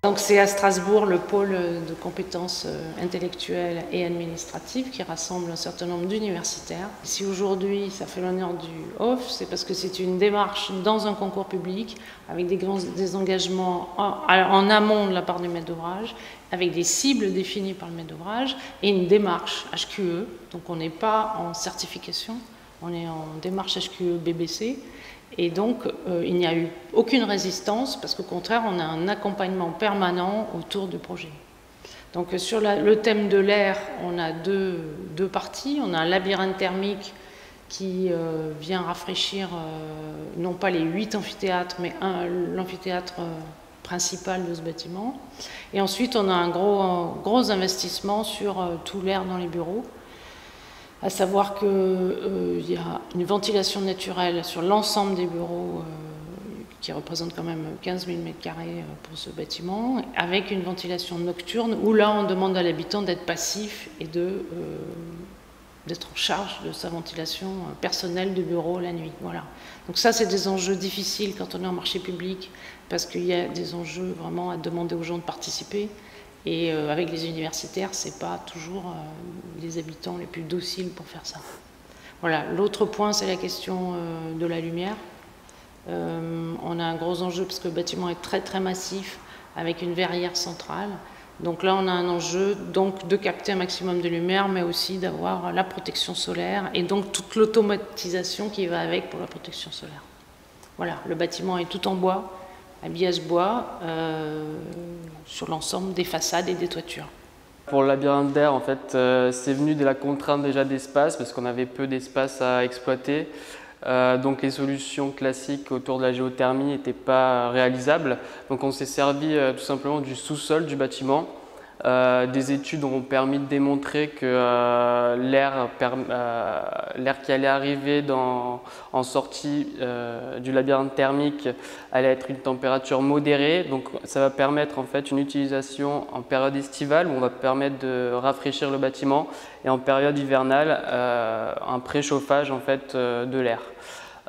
Donc c'est à Strasbourg le pôle de compétences intellectuelles et administratives qui rassemble un certain nombre d'universitaires. Si aujourd'hui ça fait l'honneur du OFF, c'est parce que c'est une démarche dans un concours public avec des engagements en amont de la part du maître d'ouvrage, avec des cibles définies par le maître d'ouvrage et une démarche HQE. Donc on n'est pas en certification, on est en démarche HQE BBC. Et donc, il n'y a eu aucune résistance parce qu'au contraire, on a un accompagnement permanent autour du projet. Donc, sur le thème de l'air, on a deux parties. On a un labyrinthe thermique qui vient rafraîchir non pas les 8 amphithéâtres, mais l'amphithéâtre principal de ce bâtiment. Et ensuite, on a un gros investissement sur tout l'air dans les bureaux. À savoir qu'il y a une ventilation naturelle sur l'ensemble des bureaux qui représente quand même 15 000 m² pour ce bâtiment, avec une ventilation nocturne où là on demande à l'habitant d'être passif et d'être en charge de sa ventilation personnelle du bureau la nuit. Voilà. Donc ça c'est des enjeux difficiles quand on est en marché public parce qu'il y a des enjeux vraiment à demander aux gens de participer. Et avec les universitaires, ce n'est pas toujours les habitants les plus dociles pour faire ça. Voilà. L'autre point, c'est la question de la lumière. On a un gros enjeu parce que le bâtiment est très très massif avec une verrière centrale. Donc là, on a un enjeu donc, de capter un maximum de lumière, mais aussi d'avoir la protection solaire et donc toute l'automatisation qui va avec pour la protection solaire. Voilà, le bâtiment est tout en bois. Habillage bois sur l'ensemble des façades et des toitures. Pour le labyrinthe d'air, en fait, c'est venu de la contrainte déjà d'espace parce qu'on avait peu d'espace à exploiter. Donc les solutions classiques autour de la géothermie n'étaient pas réalisables. Donc on s'est servi tout simplement du sous-sol du bâtiment. Des études ont permis de démontrer que l'air qui allait arriver en sortie du labyrinthe thermique allait être une température modérée. Donc ça va permettre en fait une utilisation en période estivale où on va permettre de rafraîchir le bâtiment et en période hivernale un préchauffage en fait de l'air.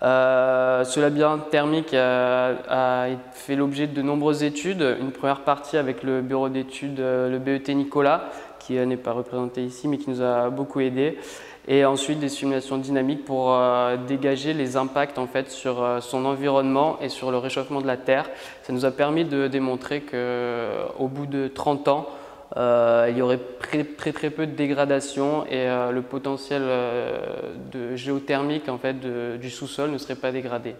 Ce labyrinthe thermique a fait l'objet de nombreuses études. Une première partie avec le bureau d'études, le BET Nicolas, qui n'est pas représenté ici mais qui nous a beaucoup aidé. Et ensuite des simulations dynamiques pour dégager les impacts en fait, sur son environnement et sur le réchauffement de la Terre. Ça nous a permis de démontrer qu'au bout de 30 ans, il y aurait très peu de dégradation et le potentiel de géothermique en fait, du sous-sol ne serait pas dégradé.